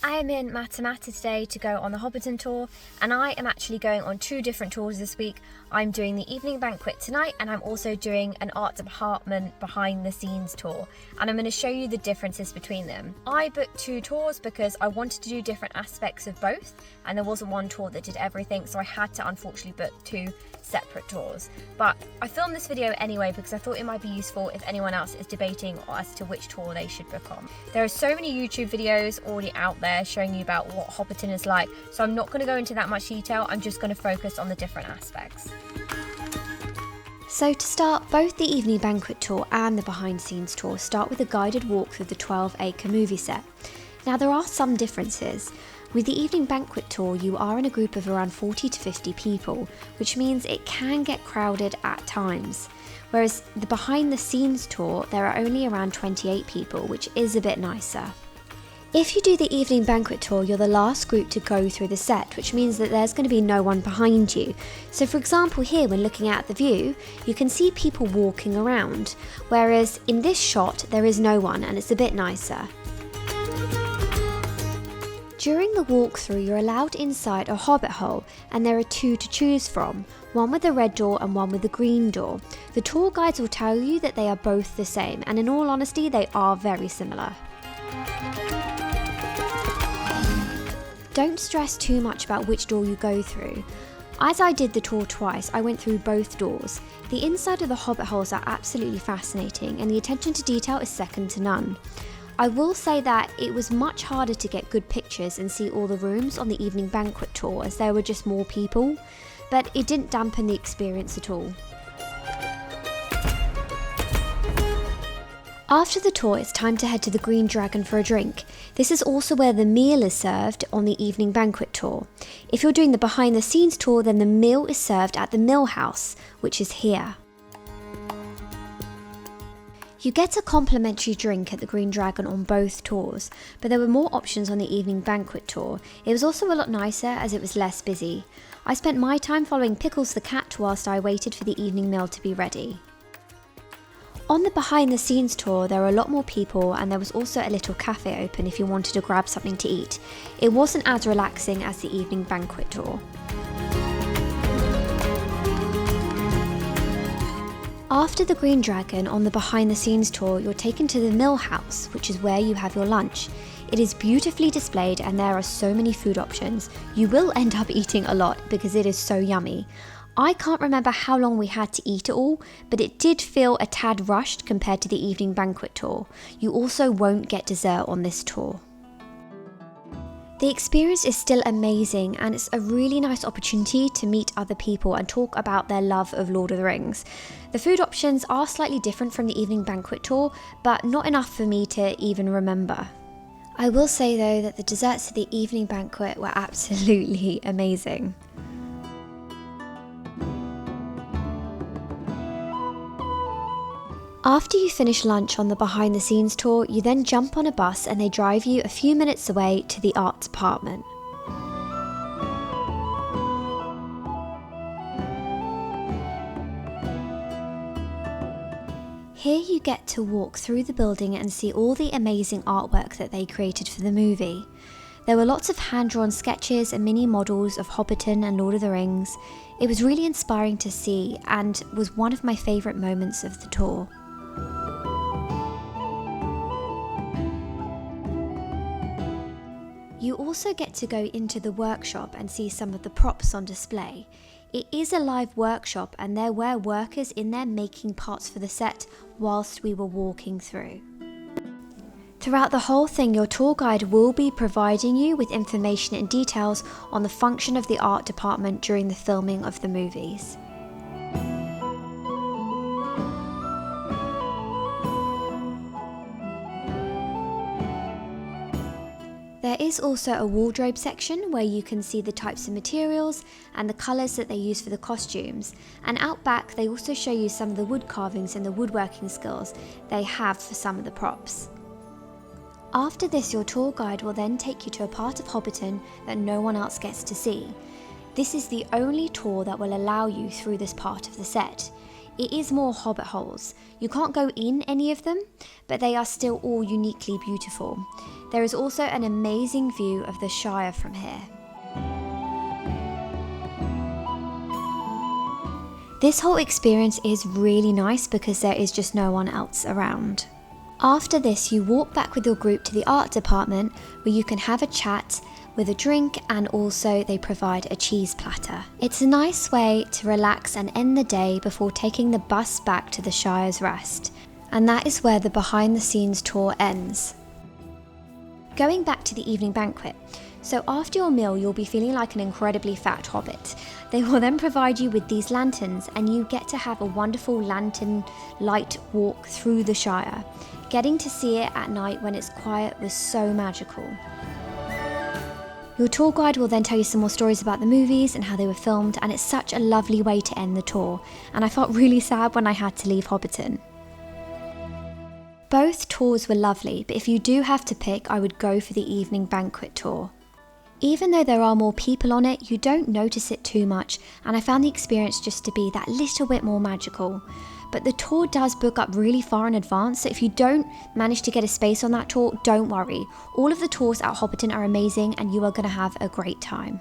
I am in Matamata today to go on the Hobbiton tour, and I am actually going on 2 different tours this week. I'm doing the Evening Banquet tonight, and I'm also doing an art department behind the scenes tour, and I'm going to show you the differences between them. I booked 2 tours because I wanted to do different aspects of both, and there wasn't one tour that did everything, so I had to unfortunately book 2 separate tours. But I filmed this video anyway because I thought it might be useful if anyone else is debating as to which tour they should book on. There are so many YouTube videos already out there showing you about what Hobbiton is like, so I'm not going to go into that much detail. I'm just going to focus on the different aspects. So to start, both the Evening Banquet tour and the behind the scenes tour start with a guided walk through the 12-acre movie set. Now there are some differences. With the Evening Banquet tour, you are in a group of around 40 to 50 people, which means it can get crowded at times. Whereas the behind the scenes tour, there are only around 28 people, which is a bit nicer. If you do the Evening Banquet tour, you're the last group to go through the set, which means that there's going to be no one behind you. So for example here, when looking at the view, you can see people walking around, whereas in this shot there is no one and it's a bit nicer. During the walkthrough, you're allowed inside a hobbit hole, and there are 2 to choose from, one with the red door and one with the green door. The tour guides will tell you that they are both the same, and in all honesty, they are very similar. Don't stress too much about which door you go through. As I did the tour twice, I went through both doors. The inside of the hobbit holes are absolutely fascinating, and the attention to detail is second to none. I will say that it was much harder to get good pictures and see all the rooms on the Evening Banquet tour as there were just more people, but it didn't dampen the experience at all. After the tour, it's time to head to the Green Dragon for a drink. This is also where the meal is served on the Evening Banquet tour. If you're doing the behind the scenes tour, then the meal is served at the Mill House, which is here. You get a complimentary drink at the Green Dragon on both tours, but there were more options on the Evening Banquet tour. It was also a lot nicer as it was less busy. I spent my time following Pickles the cat whilst I waited for the evening meal to be ready. On the behind the scenes tour, there were a lot more people, and there was also a little cafe open if you wanted to grab something to eat. It wasn't as relaxing as the Evening Banquet tour. After the Green Dragon, on the behind the scenes tour, you're taken to the Mill House, which is where you have your lunch. It is beautifully displayed and there are so many food options. You will end up eating a lot because it is so yummy. I can't remember how long we had to eat it all, but it did feel a tad rushed compared to the Evening Banquet tour. You also won't get dessert on this tour. The experience is still amazing, and it's a really nice opportunity to meet other people and talk about their love of Lord of the Rings. The food options are slightly different from the Evening Banquet tour, but not enough for me to even remember. I will say though that the desserts at the Evening Banquet were absolutely amazing. After you finish lunch on the behind the scenes tour, you then jump on a bus and they drive you a few minutes away to the art department. Here you get to walk through the building and see all the amazing artwork that they created for the movie. There were lots of hand-drawn sketches and mini models of Hobbiton and Lord of the Rings. It was really inspiring to see and was one of my favourite moments of the tour. You also get to go into the workshop and see some of the props on display. It is a live workshop and there were workers in there making parts for the set whilst we were walking through. Throughout the whole thing, your tour guide will be providing you with information and details on the function of the art department during the filming of the movies. There is also a wardrobe section where you can see the types of materials and the colours that they use for the costumes, and out back they also show you some of the wood carvings and the woodworking skills they have for some of the props. After this, your tour guide will then take you to a part of Hobbiton that no one else gets to see. This is the only tour that will allow you through this part of the set. It is more hobbit holes. You can't go in any of them, but they are still all uniquely beautiful. There is also an amazing view of the Shire from here. This whole experience is really nice because there is just no one else around. After this, you walk back with your group to the art department where you can have a chat with a drink, and also they provide a cheese platter. It's a nice way to relax and end the day before taking the bus back to the Shire's Rest. And that is where the behind the scenes tour ends. Going back to the evening banquet. So after your meal, you'll be feeling like an incredibly fat hobbit. They will then provide you with these lanterns, and you get to have a wonderful lantern light walk through the Shire. Getting to see it at night when it's quiet was so magical. Your tour guide will then tell you some more stories about the movies and how they were filmed, and it's such a lovely way to end the tour, and I felt really sad when I had to leave Hobbiton. Both tours were lovely, but if you do have to pick, I would go for the evening banquet tour. Even though there are more people on it, you don't notice it too much, and I found the experience just to be that little bit more magical. But the tour does book up really far in advance, so if you don't manage to get a space on that tour, don't worry. All of the tours at Hobbiton are amazing and you are going to have a great time.